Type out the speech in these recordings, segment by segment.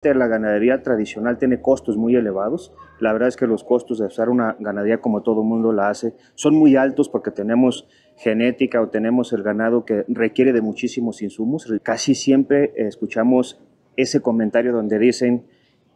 La ganadería tradicional tiene costos muy elevados. La verdad es que los costos de usar una ganadería como todo el mundo la hace son muy altos porque tenemos genética o tenemos el ganado que requiere de muchísimos insumos. Casi siempre escuchamos ese comentario donde dicen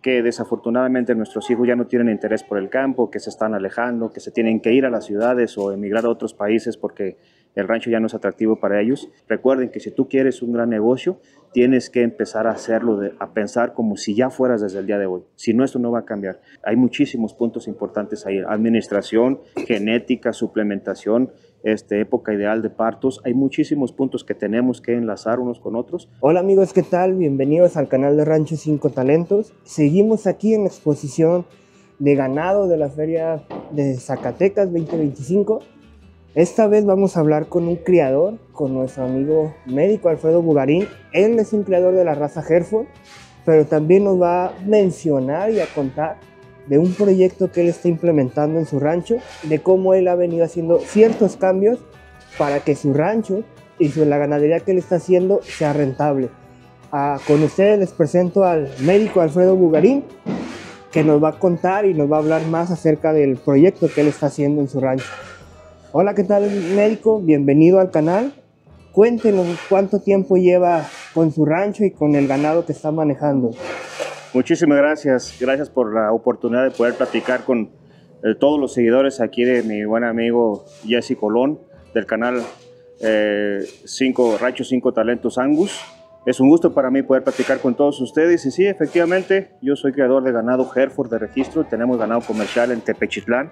que desafortunadamente nuestros hijos ya no tienen interés por el campo, que se están alejando, que se tienen que ir a las ciudades o emigrar a otros países porque el rancho ya no es atractivo para ellos. Recuerden que si tú quieres un gran negocio, tienes que empezar a hacerlo, a pensar como si ya fueras desde el día de hoy. Si no, esto no va a cambiar. Hay muchísimos puntos importantes ahí. Administración, genética, suplementación, época ideal de partos. Hay muchísimos puntos que tenemos que enlazar unos con otros. Hola amigos, ¿qué tal? Bienvenidos al canal de Rancho 5 Talentos. Seguimos aquí en la exposición de ganado de la Feria de Zacatecas 2025. Esta vez vamos a hablar con un criador, con nuestro amigo médico Alfredo Bugarín. Él es un criador de la raza Hereford, pero también nos va a mencionar y a contar de un proyecto que él está implementando en su rancho, de cómo él ha venido haciendo ciertos cambios para que su rancho y la ganadería que él está haciendo sea rentable. Con ustedes les presento al médico Alfredo Bugarín, que nos va a contar y nos va a hablar más acerca del proyecto que él está haciendo en su rancho. Hola, ¿qué tal, médico? Bienvenido al canal. Cuéntenos cuánto tiempo lleva con su rancho y con el ganado que está manejando. Muchísimas gracias. Gracias por la oportunidad de poder platicar con todos los seguidores aquí de mi buen amigo Jesse Colón del canal Rancho 5 Talentos Angus. Es un gusto para mí poder platicar con todos ustedes. Y sí, efectivamente, yo soy creador de ganado Hereford de registro. Tenemos ganado comercial en Tepechitlán.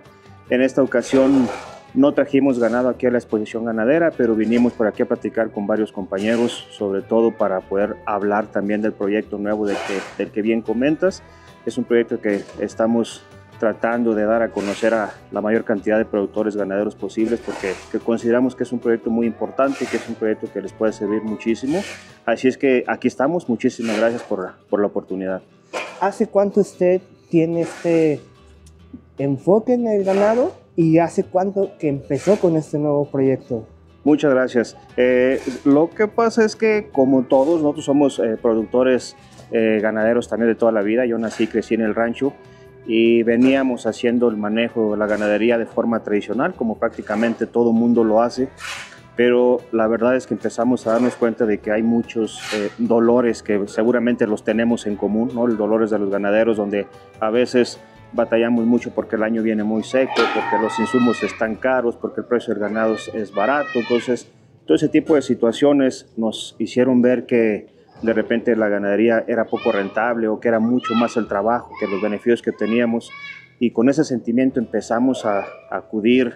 En esta ocasión no trajimos ganado aquí a la exposición ganadera, pero vinimos por aquí a platicar con varios compañeros, sobre todo para poder hablar también del proyecto nuevo del que bien comentas. Es un proyecto que estamos tratando de dar a conocer a la mayor cantidad de productores ganaderos posibles, porque consideramos que es un proyecto muy importante, que es un proyecto que les puede servir muchísimo. Así es que aquí estamos. Muchísimas gracias por la oportunidad. ¿Hace cuánto usted tiene este enfoque en el ganado y hace cuánto que empezó con este nuevo proyecto? Muchas gracias. Lo que pasa es que, como todos, nosotros somos productores ganaderos también de toda la vida. Yo nací y crecí en el rancho y veníamos haciendo el manejo de la ganadería de forma tradicional, como prácticamente todo mundo lo hace. Pero la verdad es que empezamos a darnos cuenta de que hay muchos dolores que seguramente los tenemos en común, ¿no? Los dolores de los ganaderos, donde a veces batallamos mucho porque el año viene muy seco, porque los insumos están caros, porque el precio del ganado es barato. Entonces, todo ese tipo de situaciones nos hicieron ver que de repente la ganadería era poco rentable o que era mucho más el trabajo que los beneficios que teníamos. Y con ese sentimiento empezamos a acudir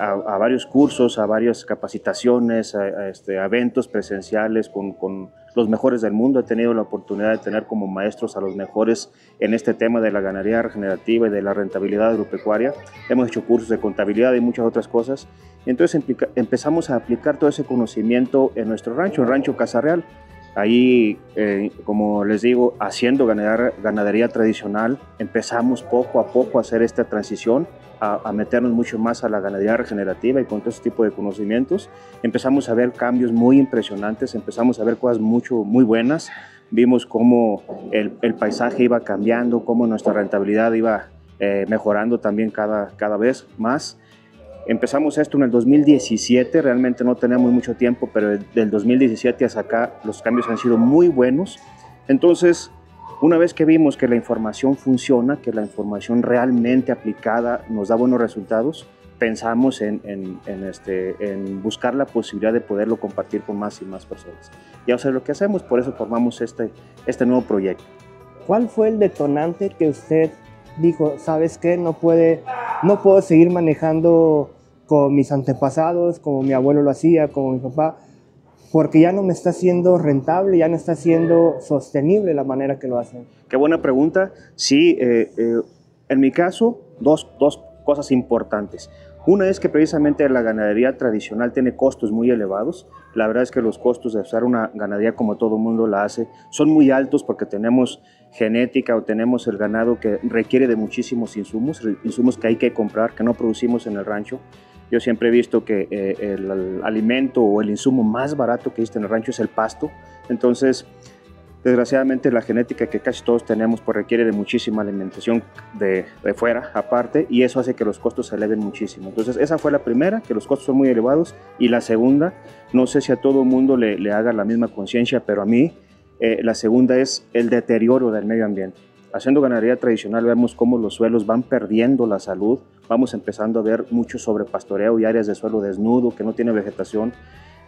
a varios cursos, a varias capacitaciones, a eventos presenciales con los mejores del mundo. He tenido la oportunidad de tener como maestros a los mejores en este tema de la ganadería regenerativa y de la rentabilidad agropecuaria. Hemos hecho cursos de contabilidad y muchas otras cosas. Entonces empezamos a aplicar todo ese conocimiento en nuestro rancho, el Rancho Casa Real. Ahí, como les digo, haciendo ganadería tradicional, empezamos poco a poco a hacer esta transición, a meternos mucho más a la ganadería regenerativa, y con todo ese tipo de conocimientos empezamos a ver cambios muy impresionantes, empezamos a ver cosas muy buenas. Vimos cómo el paisaje iba cambiando, cómo nuestra rentabilidad iba mejorando también cada vez más. Empezamos esto en el 2017, realmente no tenemos mucho tiempo, pero del 2017 hasta acá los cambios han sido muy buenos. Entonces, una vez que vimos que la información funciona, que la información realmente aplicada nos da buenos resultados, pensamos en buscar la posibilidad de poderlo compartir con más y más personas. Y eso es lo que hacemos, por eso formamos este nuevo proyecto. ¿Cuál fue el detonante que usted dijo, sabes qué, no puedo seguir manejando como mis antepasados, como mi abuelo lo hacía, como mi papá, porque ya no me está siendo rentable, ya no está siendo sostenible la manera que lo hacen? Qué buena pregunta. Sí, en mi caso, dos cosas importantes. Una es que precisamente la ganadería tradicional tiene costos muy elevados. La verdad es que los costos de usar una ganadería como todo el mundo la hace son muy altos porque tenemos genética o tenemos el ganado que requiere de muchísimos insumos que hay que comprar, que no producimos en el rancho. Yo siempre he visto que el alimento o el insumo más barato que existe en el rancho es el pasto. Entonces, Desgraciadamente la genética que casi todos tenemos pues requiere de muchísima alimentación de fuera aparte, y eso hace que los costos se eleven muchísimo. Entonces esa fue la primera, que los costos son muy elevados, y la segunda, no sé si a todo mundo le haga la misma conciencia, pero a mí la segunda es el deterioro del medio ambiente. Haciendo ganadería tradicional vemos cómo los suelos van perdiendo la salud, vamos empezando a ver mucho sobrepastoreo y áreas de suelo desnudo que no tiene vegetación,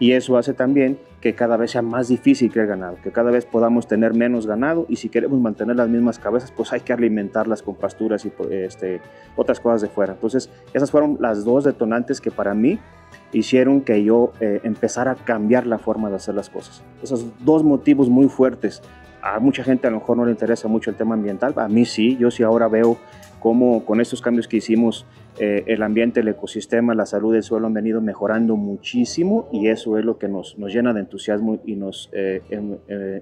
y eso hace también que cada vez sea más difícil criar ganado, que cada vez podamos tener menos ganado, y si queremos mantener las mismas cabezas, pues hay que alimentarlas con pasturas y otras cosas de fuera. Entonces esas fueron las dos detonantes que para mí hicieron que yo empezara a cambiar la forma de hacer las cosas. Esos dos motivos muy fuertes. A mucha gente a lo mejor no le interesa mucho el tema ambiental, a mí sí, yo sí ahora veo cómo con estos cambios que hicimos el ambiente, el ecosistema, la salud del suelo han venido mejorando muchísimo, y eso es lo que nos llena de entusiasmo y nos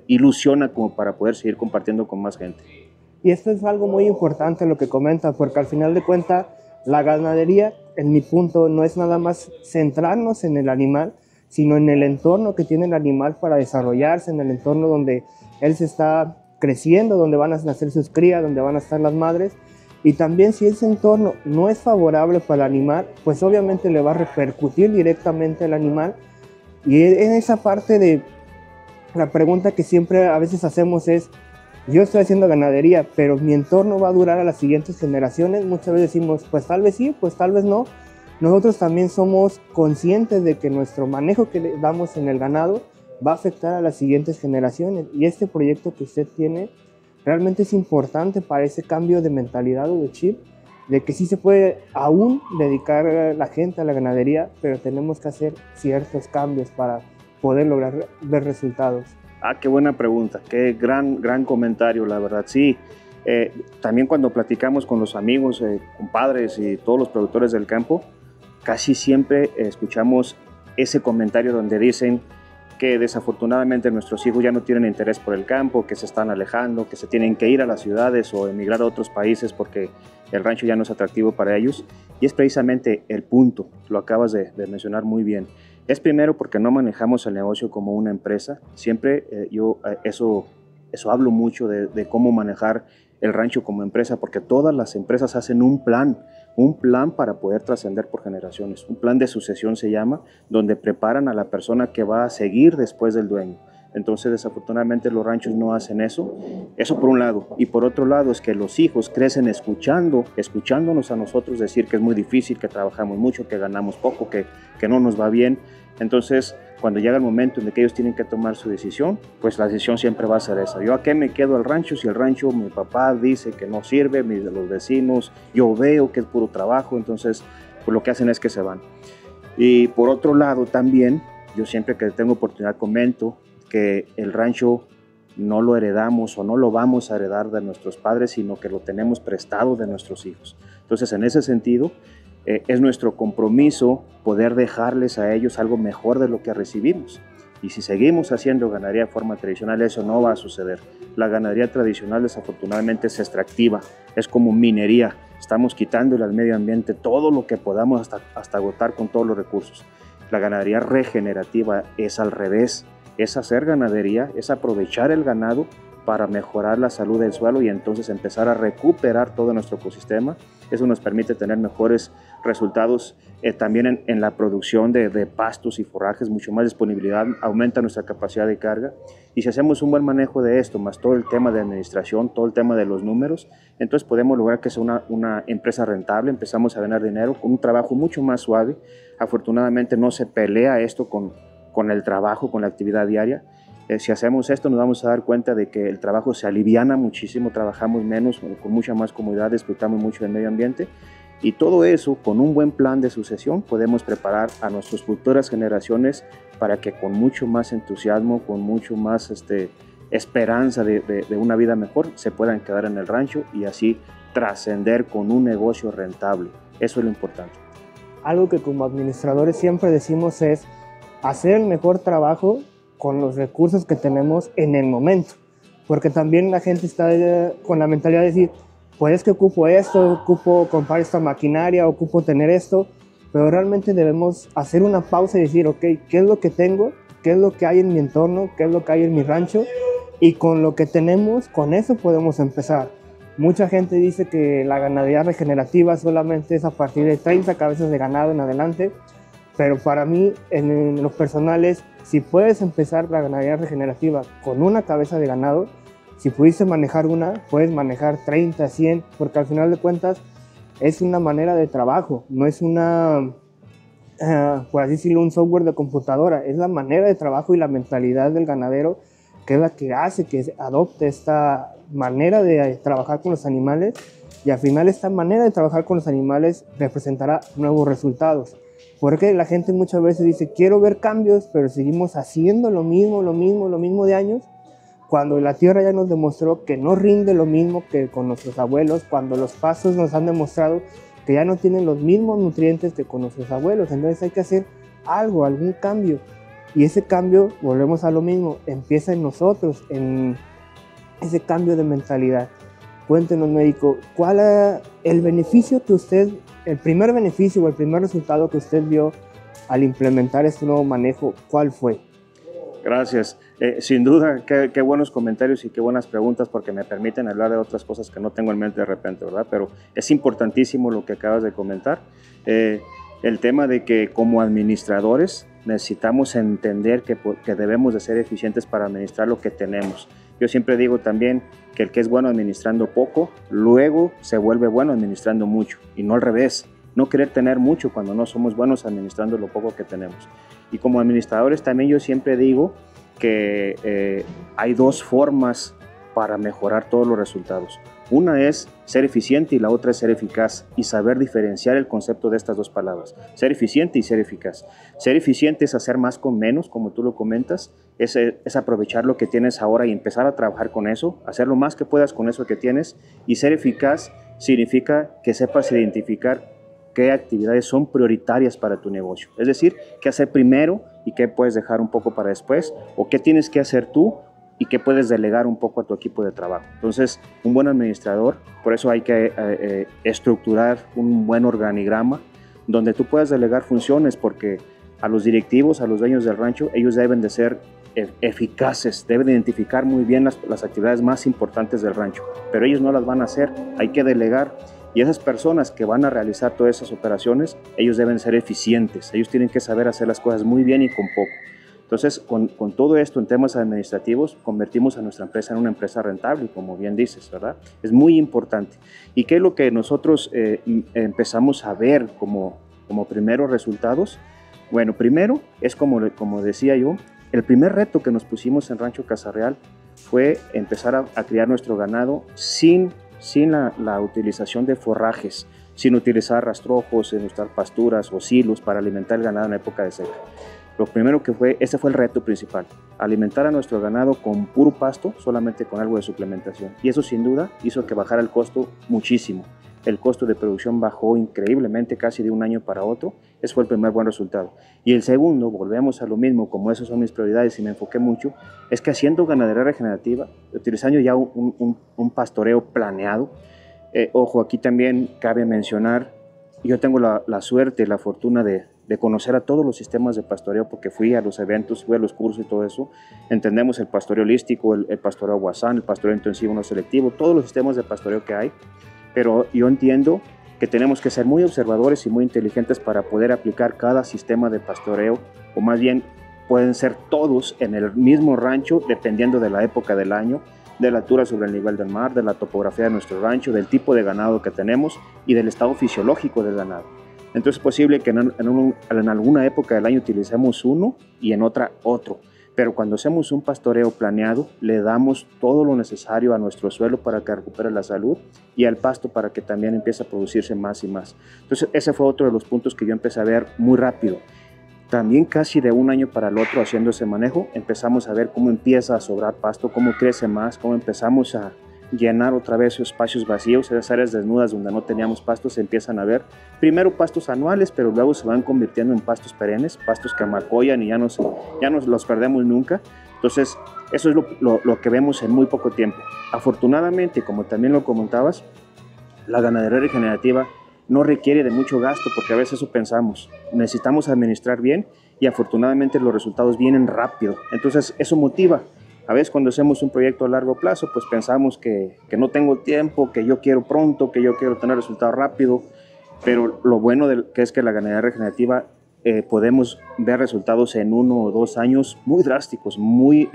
ilusiona como para poder seguir compartiendo con más gente. Y esto es algo muy importante lo que comentas, porque al final de cuentas la ganadería, en mi punto, no es nada más centrarnos en el animal, sino en el entorno que tiene el animal para desarrollarse, en el entorno donde él se está creciendo, donde van a nacer sus crías, donde van a estar las madres. Y también si ese entorno no es favorable para el animal, pues obviamente le va a repercutir directamente al animal. Y en esa parte de la pregunta que siempre a veces hacemos es, yo estoy haciendo ganadería, pero mi entorno va a durar a las siguientes generaciones. Muchas veces decimos, pues tal vez sí, pues tal vez no. Nosotros también somos conscientes de que nuestro manejo que le damos en el ganado va a afectar a las siguientes generaciones. Y este proyecto que usted tiene realmente es importante para ese cambio de mentalidad o de chip, de que sí se puede aún dedicar a la gente a la ganadería, pero tenemos que hacer ciertos cambios para poder lograr ver resultados. Qué buena pregunta, qué gran comentario, la verdad. Sí, también cuando platicamos con los amigos, compadres y todos los productores del campo, casi siempre escuchamos ese comentario donde dicen que desafortunadamente nuestros hijos ya no tienen interés por el campo, que se están alejando, que se tienen que ir a las ciudades o emigrar a otros países porque el rancho ya no es atractivo para ellos. Y es precisamente el punto, lo acabas de mencionar muy bien. Es primero porque no manejamos el negocio como una empresa. Siempre eso hablo mucho de cómo manejar el rancho como empresa, porque todas las empresas hacen un plan para poder trascender por generaciones. Un plan de sucesión se llama, donde preparan a la persona que va a seguir después del dueño. Entonces, desafortunadamente, los ranchos no hacen eso. Eso por un lado. Y por otro lado es que los hijos crecen escuchándonos a nosotros decir que es muy difícil, que trabajamos mucho, que ganamos poco, que no nos va bien. Entonces, cuando llega el momento en que ellos tienen que tomar su decisión, pues la decisión siempre va a ser esa. ¿Yo a qué me quedo al rancho? Si el rancho, mi papá dice que no sirve, los vecinos, yo veo que es puro trabajo, entonces pues lo que hacen es que se van. Y por otro lado también, yo siempre que tengo oportunidad comento que el rancho no lo heredamos o no lo vamos a heredar de nuestros padres, sino que lo tenemos prestado de nuestros hijos. Entonces, en ese sentido, es nuestro compromiso poder dejarles a ellos algo mejor de lo que recibimos. Y si seguimos haciendo ganadería de forma tradicional, eso no va a suceder. La ganadería tradicional desafortunadamente es extractiva, es como minería. Estamos quitándole al medio ambiente todo lo que podamos hasta agotar con todos los recursos. La ganadería regenerativa es al revés, es hacer ganadería, es aprovechar el ganado para mejorar la salud del suelo y entonces empezar a recuperar todo nuestro ecosistema. Eso nos permite tener mejores resultados también en la producción de pastos y forrajes, mucho más disponibilidad, aumenta nuestra capacidad de carga. Y si hacemos un buen manejo de esto, más todo el tema de administración, todo el tema de los números, entonces podemos lograr que sea una empresa rentable, empezamos a ganar dinero con un trabajo mucho más suave. Afortunadamente no se pelea esto con el trabajo, con la actividad diaria. Si hacemos esto nos vamos a dar cuenta de que el trabajo se aliviana muchísimo, trabajamos menos, con mucha más comodidad, disfrutamos mucho del medio ambiente, y todo eso con un buen plan de sucesión podemos preparar a nuestras futuras generaciones para que con mucho más entusiasmo, con mucho más esperanza de una vida mejor, se puedan quedar en el rancho y así trascender con un negocio rentable. Eso es lo importante. Algo que como administradores siempre decimos es hacer el mejor trabajo con los recursos que tenemos en el momento, porque también la gente está con la mentalidad de decir, pues es que ocupo esto, ocupo comprar esta maquinaria, ocupo tener esto, pero realmente debemos hacer una pausa y decir, ok, ¿qué es lo que tengo? ¿Qué es lo que hay en mi entorno? ¿Qué es lo que hay en mi rancho? y con lo que tenemos, con eso podemos empezar. Mucha gente dice que la ganadería regenerativa solamente es a partir de 30 cabezas de ganado en adelante, pero para mí, en lo personal, es si puedes empezar la ganadería regenerativa con una cabeza de ganado, si pudiste manejar una, puedes manejar 30, 100, porque al final de cuentas es una manera de trabajo, no es una, por así decirlo, un software de computadora, es la manera de trabajo y la mentalidad del ganadero que es la que hace que adopte esta manera de trabajar con los animales, y al final esta manera de trabajar con los animales representará nuevos resultados. Porque la gente muchas veces dice, quiero ver cambios, pero seguimos haciendo lo mismo de años, cuando la tierra ya nos demostró que no rinde lo mismo que con nuestros abuelos, cuando los pastos nos han demostrado que ya no tienen los mismos nutrientes que con nuestros abuelos. Entonces hay que hacer algo, algún cambio. Y ese cambio, volvemos a lo mismo, empieza en nosotros, en ese cambio de mentalidad. Cuéntenos, médico, ¿cuál es el beneficio que usted, el primer beneficio o el primer resultado que usted vio al implementar este nuevo manejo? ¿Cuál fue? Gracias. Sin duda, qué buenos comentarios y qué buenas preguntas, porque me permiten hablar de otras cosas que no tengo en mente de repente, ¿verdad? Pero es importantísimo lo que acabas de comentar. El tema de que como administradores necesitamos entender que debemos de ser eficientes para administrar lo que tenemos. Yo siempre digo también que el que es bueno administrando poco, luego se vuelve bueno administrando mucho, y no al revés. No querer tener mucho cuando no somos buenos administrando lo poco que tenemos. Y como administradores también yo siempre digo que hay dos formas para mejorar todos los resultados. Una es ser eficiente y la otra es ser eficaz, y saber diferenciar el concepto de estas dos palabras, ser eficiente y ser eficaz. Ser eficiente es hacer más con menos, como tú lo comentas, es aprovechar lo que tienes ahora y empezar a trabajar con eso, hacer lo más que puedas con eso que tienes. Y ser eficaz significa que sepas identificar qué actividades son prioritarias para tu negocio, es decir, qué hacer primero y qué puedes dejar un poco para después, o qué tienes que hacer tú y qué puedes delegar un poco a tu equipo de trabajo. Entonces, un buen administrador, por eso hay que estructurar un buen organigrama donde tú puedas delegar funciones, porque a los directivos, a los dueños del rancho, ellos deben de ser eficaces, deben identificar muy bien las actividades más importantes del rancho, pero ellos no las van a hacer, hay que delegar. Y esas personas que van a realizar todas esas operaciones, ellos deben ser eficientes, ellos tienen que saber hacer las cosas muy bien y con poco. Entonces, con todo esto en temas administrativos, convertimos a nuestra empresa en una empresa rentable, como bien dices, ¿verdad? Es muy importante. ¿Y qué es lo que nosotros empezamos a ver como primeros resultados? Bueno, primero es como decía yo, el primer reto que nos pusimos en Rancho Casa Real fue empezar a criar nuestro ganado sin la utilización de forrajes, sin utilizar rastrojos, sin usar pasturas o silos para alimentar el ganado en época de seca. Lo primero ese fue el reto principal, alimentar a nuestro ganado con puro pasto, solamente con algo de suplementación. Y eso sin duda hizo que bajara el costo muchísimo. El costo de producción bajó increíblemente, casi de un año para otro. Ese fue el primer buen resultado. Y el segundo, volvemos a lo mismo, como esas son mis prioridades y me enfoqué mucho, es que haciendo ganadería regenerativa, utilizando ya un pastoreo planeado, ojo, aquí también cabe mencionar, yo tengo la suerte y la fortuna de conocer a todos los sistemas de pastoreo, porque fui a los eventos, fui a los cursos y todo eso. Entendemos el pastoreo holístico, el pastoreo guasán, el pastoreo intensivo no selectivo, todos los sistemas de pastoreo que hay, pero yo entiendo que tenemos que ser muy observadores y muy inteligentes para poder aplicar cada sistema de pastoreo, o más bien pueden ser todos en el mismo rancho, dependiendo de la época del año, de la altura sobre el nivel del mar, de la topografía de nuestro rancho, del tipo de ganado que tenemos y del estado fisiológico del ganado. Entonces es posible que en alguna época del año utilicemos uno y en otra otro, pero cuando hacemos un pastoreo planeado, le damos todo lo necesario a nuestro suelo para que recupere la salud y al pasto para que también empiece a producirse más y más. Entonces ese fue otro de los puntos que yo empecé a ver muy rápido. También casi de un año para el otro haciendo ese manejo, empezamos a ver cómo empieza a sobrar pasto, cómo crece más, cómo empezamos a llenar otra vez esos espacios vacíos, esas áreas desnudas donde no teníamos pastos, se empiezan a ver primero pastos anuales, pero luego se van convirtiendo en pastos perennes, pastos que amacollan y ya no los perdemos nunca. Entonces eso es lo que vemos en muy poco tiempo. Afortunadamente, como también lo comentabas, la ganadería regenerativa no requiere de mucho gasto, porque a veces eso pensamos, necesitamos administrar bien y afortunadamente los resultados vienen rápido. Entonces eso motiva. A veces cuando hacemos un proyecto a largo plazo, pues pensamos que no tengo tiempo, que yo quiero pronto, que yo quiero tener resultados rápido, pero lo bueno que es que la ganadería regenerativa podemos ver resultados en 1 o 2 años muy drásticos, muy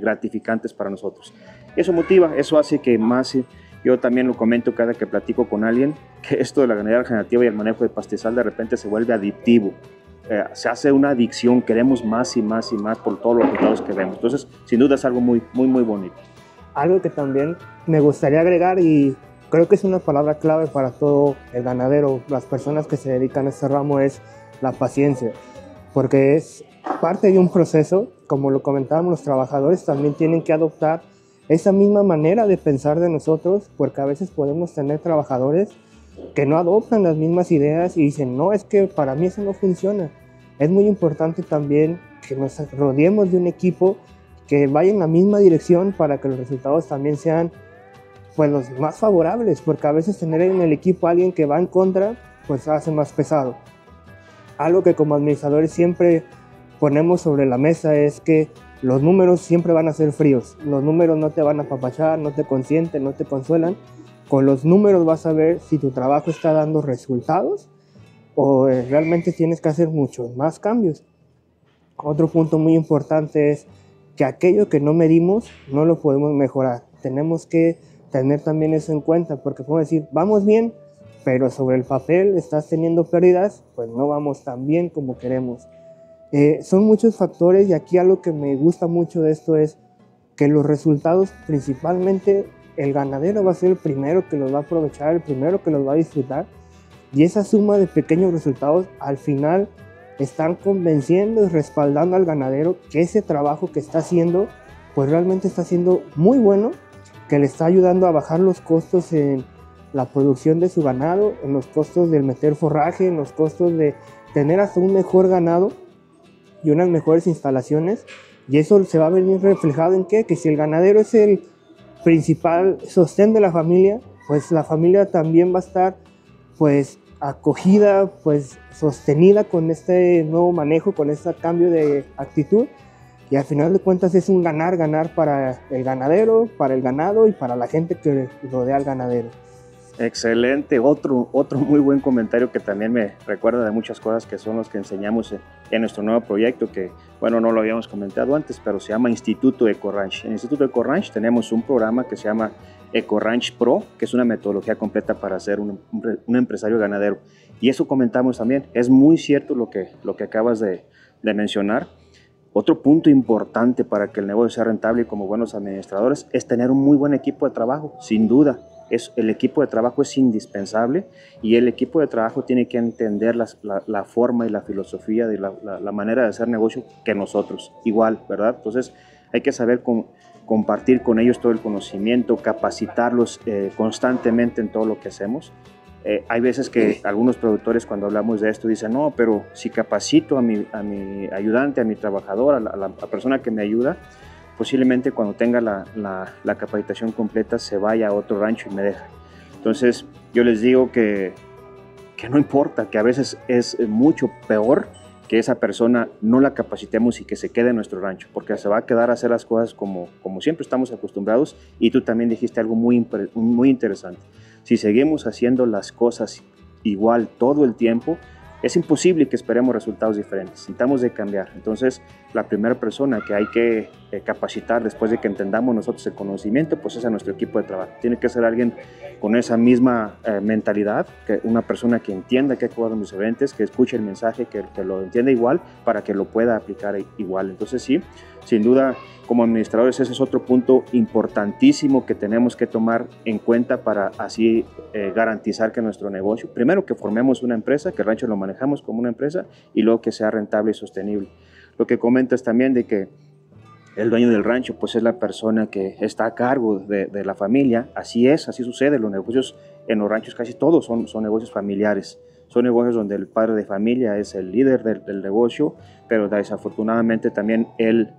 gratificantes para nosotros. Eso motiva, eso hace que más, yo también lo comento cada que platico con alguien, que esto de la ganadería regenerativa y el manejo de pastizal de repente se vuelve adictivo. Se hace una adicción, queremos más y más y más por todos los resultados que vemos. Entonces, sin duda es algo muy, muy, muy bonito. Algo que también me gustaría agregar, y creo que es una palabra clave para todo el ganadero, las personas que se dedican a este ramo, es la paciencia, porque es parte de un proceso. Como lo comentábamos, los trabajadores también tienen que adoptar esa misma manera de pensar de nosotros, porque a veces podemos tener trabajadores que no adoptan las mismas ideas y dicen, no, es que para mí eso no funciona. Es muy importante también que nos rodeemos de un equipo que vaya en la misma dirección para que los resultados también sean pues los más favorables, porque a veces tener en el equipo a alguien que va en contra pues hace más pesado. Algo que como administradores siempre ponemos sobre la mesa es que los números siempre van a ser fríos. Los números no te van a apapachar, no te consienten, no te consuelan. Con los números vas a ver si tu trabajo está dando resultados o realmente tienes que hacer muchos más cambios. Otro punto muy importante es que aquello que no medimos no lo podemos mejorar. Tenemos que tener también eso en cuenta, porque podemos decir, vamos bien, pero sobre el papel estás teniendo pérdidas, pues no vamos tan bien como queremos. Son muchos factores, y aquí algo que me gusta mucho de esto es que los resultados, principalmente el ganadero va a ser el primero que los va a aprovechar, el primero que los va a disfrutar, y esa suma de pequeños resultados al final están convenciendo y respaldando al ganadero que ese trabajo que está haciendo pues realmente está siendo muy bueno, que le está ayudando a bajar los costos en la producción de su ganado, en los costos del meter forraje, en los costos de tener hasta un mejor ganado y unas mejores instalaciones. Y eso se va a venir reflejado en ¿qué? Que si el ganadero es el principal sostén de la familia, pues la familia también va a estar pues acogida, pues sostenida con este nuevo manejo, con este cambio de actitud, y al final de cuentas es un ganar-ganar para el ganadero, para el ganado y para la gente que rodea al ganadero. Excelente, otro muy buen comentario que también me recuerda de muchas cosas que son los que enseñamos en nuestro nuevo proyecto, que bueno, no lo habíamos comentado antes, pero se llama Instituto EcoRanch. En el Instituto EcoRanch tenemos un programa que se llama EcoRanch Pro, que es una metodología completa para ser un empresario ganadero. Y eso comentamos también, es muy cierto lo que acabas de mencionar. Otro punto importante para que el negocio sea rentable y como buenos administradores es tener un muy buen equipo de trabajo, sin duda. El equipo de trabajo es indispensable, y el equipo de trabajo tiene que entender la forma y la filosofía de la manera de hacer negocio que nosotros, igual, ¿verdad? Entonces hay que saber compartir con ellos todo el conocimiento, capacitarlos constantemente en todo lo que hacemos. Hay veces que algunos productores, cuando hablamos de esto, dicen, no, pero si capacito a mi ayudante, a mi trabajador, a la persona que me ayuda, posiblemente cuando tenga la capacitación completa se vaya a otro rancho y me deja. Entonces yo les digo que no importa, que a veces es mucho peor que esa persona no la capacitemos y que se quede en nuestro rancho, porque se va a quedar a hacer las cosas como siempre estamos acostumbrados. Y tú también dijiste algo muy interesante. Si seguimos haciendo las cosas igual todo el tiempo, es imposible que esperemos resultados diferentes. Necesitamos de cambiar. Entonces, la primera persona que hay que capacitar después de que entendamos nosotros el conocimiento, pues es a nuestro equipo de trabajo. Tiene que ser alguien con esa misma mentalidad, una persona que entienda que hay cosas diferentes, que escuche el mensaje, que lo entienda igual, para que lo pueda aplicar igual. Entonces, sí, sin duda, como administradores, ese es otro punto importantísimo que tenemos que tomar en cuenta para así garantizar que nuestro negocio, primero que formemos una empresa, que el rancho lo manejamos como una empresa, y luego que sea rentable y sostenible. Lo que comentas también de que el dueño del rancho pues es la persona que está a cargo de la familia. Así es, así sucede. Los negocios en los ranchos casi todos son negocios familiares. Son negocios donde el padre de familia es el líder del negocio, pero desafortunadamente también él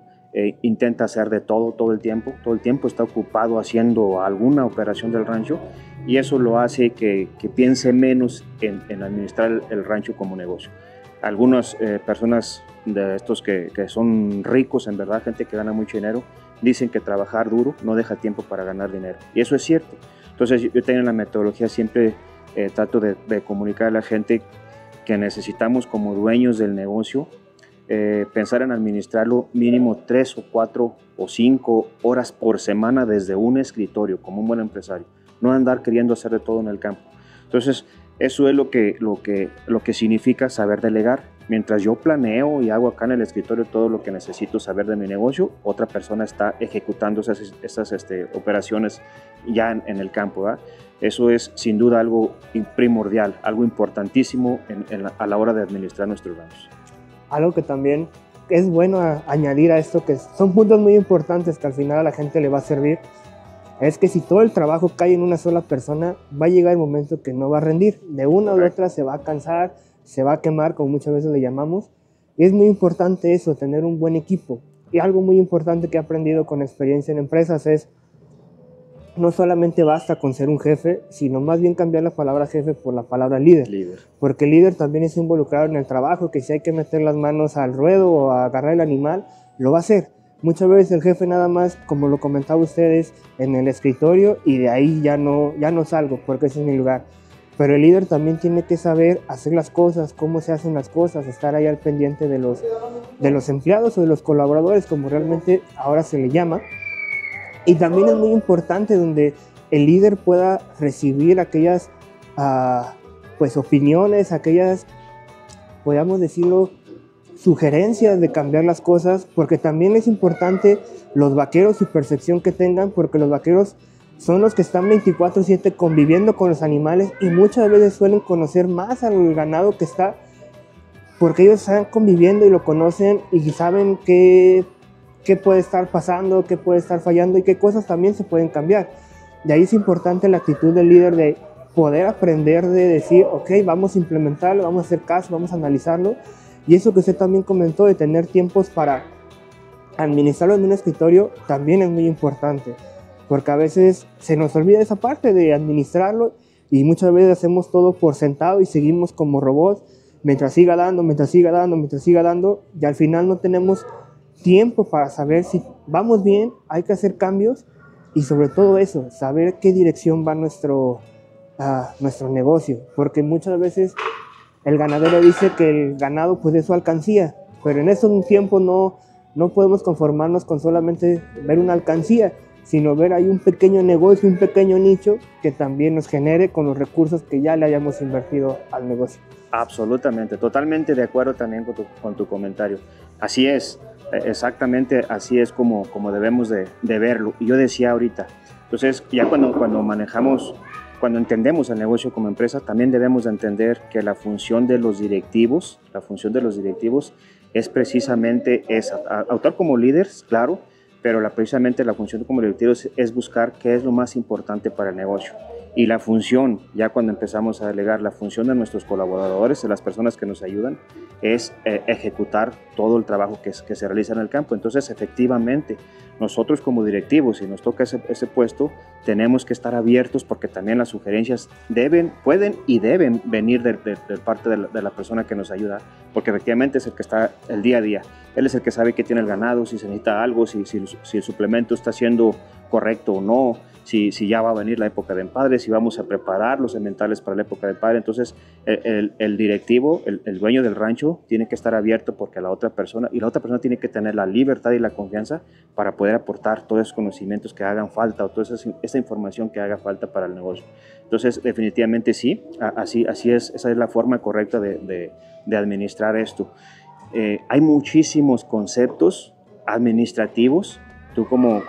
intenta hacer de todo el tiempo está ocupado haciendo alguna operación del rancho, y eso lo hace que piense menos en administrar el rancho como negocio. Algunas personas de estos que son ricos, en verdad, gente que gana mucho dinero, dicen que trabajar duro no deja tiempo para ganar dinero. Y eso es cierto. Entonces yo tengo en la metodología siempre trato de comunicar a la gente que necesitamos como dueños del negocio pensar en administrarlo mínimo 3 o 4 o 5 horas por semana desde un escritorio como un buen empresario. No andar queriendo hacer de todo en el campo. Entonces eso es lo que significa saber delegar. Mientras yo planeo y hago acá en el escritorio todo lo que necesito saber de mi negocio, otra persona está ejecutando esas operaciones ya en el campo, ¿verdad? Eso es sin duda algo primordial, algo importantísimo a la hora de administrar nuestros ranchos. Algo que también es bueno añadir a esto, que son puntos muy importantes que al final a la gente le va a servir, es que si todo el trabajo cae en una sola persona, va a llegar el momento que no va a rendir. De una u otra se va a cansar, se va a quemar, como muchas veces le llamamos. Y es muy importante eso, tener un buen equipo. Y algo muy importante que he aprendido con experiencia en empresas es, no solamente basta con ser un jefe, sino más bien cambiar la palabra jefe por la palabra líder. Porque el líder también es involucrado en el trabajo, que si hay que meter las manos al ruedo o a agarrar el animal, lo va a hacer. Muchas veces el jefe nada más, como lo comentaba ustedes, en el escritorio, y de ahí ya no salgo porque ese es mi lugar. Pero el líder también tiene que saber hacer las cosas, cómo se hacen las cosas, estar ahí al pendiente de los empleados o de los colaboradores, como realmente ahora se le llama. Y también es muy importante donde el líder pueda recibir aquellas pues opiniones, aquellas, podríamos decirlo, sugerencias de cambiar las cosas, porque también es importante los vaqueros, su percepción que tengan, porque los vaqueros son los que están 24/7 conviviendo con los animales y muchas veces suelen conocer más al ganado que está, porque ellos están conviviendo y lo conocen y saben qué puede estar pasando, qué puede estar fallando y qué cosas también se pueden cambiar. De ahí es importante la actitud del líder de poder aprender, de decir, ok, vamos a implementarlo, vamos a hacer caso, vamos a analizarlo. Y eso que usted también comentó de tener tiempos para administrarlo en un escritorio también es muy importante, porque a veces se nos olvida esa parte de administrarlo y muchas veces hacemos todo por sentado y seguimos como robots mientras siga dando, mientras siga dando, mientras siga dando, y al final no tenemos tiempo para saber si vamos bien, hay que hacer cambios y sobre todo eso, saber qué dirección va nuestro negocio, porque muchas veces el ganadero dice que el ganado pues es su alcancía, pero en ese tiempo no podemos conformarnos con solamente ver una alcancía, sino ver ahí un pequeño negocio, un pequeño nicho que también nos genere con los recursos que ya le hayamos invertido al negocio. Absolutamente, totalmente de acuerdo también con tu comentario. Así es, exactamente así es como debemos de verlo. Y yo decía ahorita, entonces ya cuando entendemos el negocio como empresa, también debemos de entender que la función de los directivos es precisamente esa. Actuar como líderes, claro, pero precisamente la función como directivos es buscar qué es lo más importante para el negocio. Y la función, ya cuando empezamos a delegar, la función de nuestros colaboradores, de las personas que nos ayudan, es ejecutar todo el trabajo que se realiza en el campo. Entonces, efectivamente, nosotros como directivos, si nos toca ese puesto, tenemos que estar abiertos porque también las sugerencias pueden y deben venir de parte de la persona que nos ayuda, porque efectivamente es el que está el día a día. Él es el que sabe qué tiene el ganado, si se necesita algo, si el suplemento está siendo correcto o no, si ya va a venir la época de empadre, si vamos a preparar los sementales para la época de empadre. Entonces el directivo, el dueño del rancho, tiene que estar abierto porque la otra persona tiene que tener la libertad y la confianza para poder aportar todos esos conocimientos que hagan falta o toda esa información que haga falta para el negocio. Entonces definitivamente sí, así es, esa es la forma correcta de administrar esto. Hay muchísimos conceptos administrativos. Tú como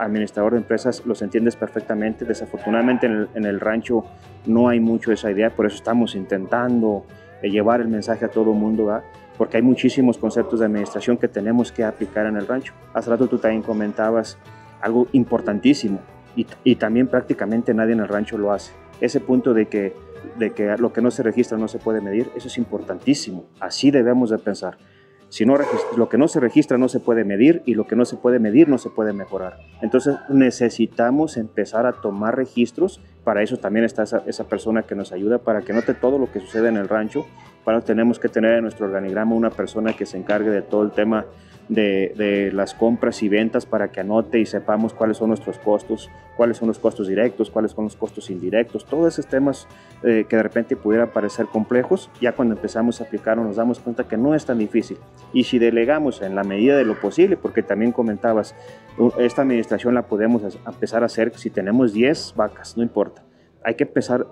administrador de empresas los entiendes perfectamente. Desafortunadamente en el rancho no hay mucho esa idea, por eso estamos intentando llevar el mensaje a todo el mundo, ¿verdad? Porque hay muchísimos conceptos de administración que tenemos que aplicar en el rancho. Hace rato tú también comentabas algo importantísimo y también prácticamente nadie en el rancho lo hace. Ese punto de que lo que no se registra no se puede medir, eso es importantísimo. Así debemos de pensar. Si no, lo que no se registra no se puede medir y lo que no se puede medir no se puede mejorar. Entonces necesitamos empezar a tomar registros. Para eso también está esa persona que nos ayuda para que note todo lo que sucede en el rancho. Para eso tenemos que tener en nuestro organigrama una persona que se encargue de todo el tema de las compras y ventas para que anote y sepamos cuáles son nuestros costos, cuáles son los costos directos, cuáles son los costos indirectos, todos esos temas que de repente pudieran parecer complejos, ya cuando empezamos a aplicarlo nos damos cuenta que no es tan difícil. Y si delegamos en la medida de lo posible, porque también comentabas, esta administración la podemos empezar a hacer si tenemos 10 vacas, no importa. Hay que empezar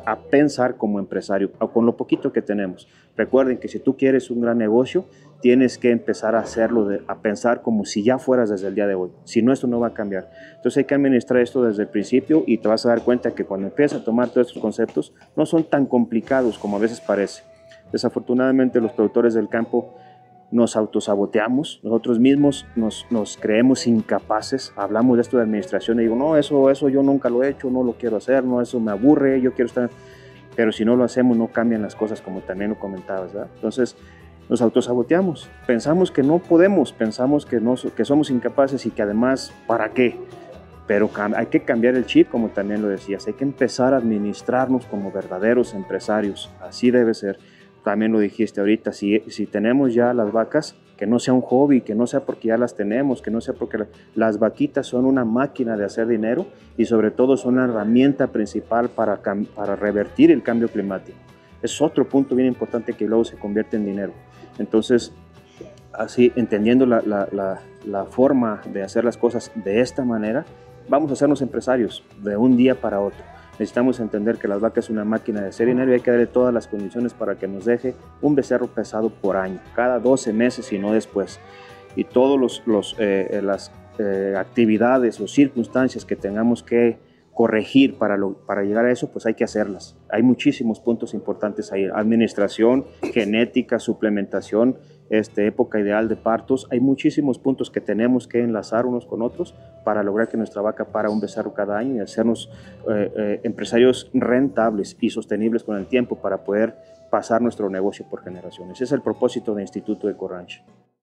a pensar como empresario, o con lo poquito que tenemos. Recuerden que si tú quieres un gran negocio, tienes que empezar a hacerlo, a pensar como si ya fueras desde el día de hoy. Si no, esto no va a cambiar. Entonces hay que administrar esto desde el principio y te vas a dar cuenta que cuando empiezas a tomar todos estos conceptos, no son tan complicados como a veces parece. Desafortunadamente los productores del campo nos autosaboteamos, nosotros mismos nos creemos incapaces, hablamos de esto de administración y digo, no, eso yo nunca lo he hecho, no lo quiero hacer, no, eso me aburre, yo quiero estar, pero si no lo hacemos no cambian las cosas como también lo comentabas, ¿verdad? Entonces nos autosaboteamos, pensamos que no podemos, pensamos que somos incapaces y que además, ¿para qué? Pero hay que cambiar el chip, como también lo decías, hay que empezar a administrarnos como verdaderos empresarios, así debe ser. También lo dijiste ahorita, si tenemos ya las vacas, que no sea un hobby, que no sea porque ya las tenemos, que no sea porque las vaquitas son una máquina de hacer dinero y sobre todo son una herramienta principal para revertir el cambio climático. Es otro punto bien importante que luego se convierte en dinero. Entonces, así entendiendo la forma de hacer las cosas de esta manera, vamos a hacernos empresarios de un día para otro. Necesitamos entender que las vacas es una máquina de hacer dinero y hay que darle todas las condiciones para que nos deje un becerro pesado por año, cada 12 meses y no después. Y todas las actividades o circunstancias que tengamos que corregir para llegar a eso, pues hay que hacerlas. Hay muchísimos puntos importantes ahí. Administración, genética, suplementación, época ideal de partos. Hay muchísimos puntos que tenemos que enlazar unos con otros para lograr que nuestra vaca para un becerro cada año y hacernos empresarios rentables y sostenibles con el tiempo para poder pasar nuestro negocio por generaciones. Ese es el propósito del Instituto EcoRanch.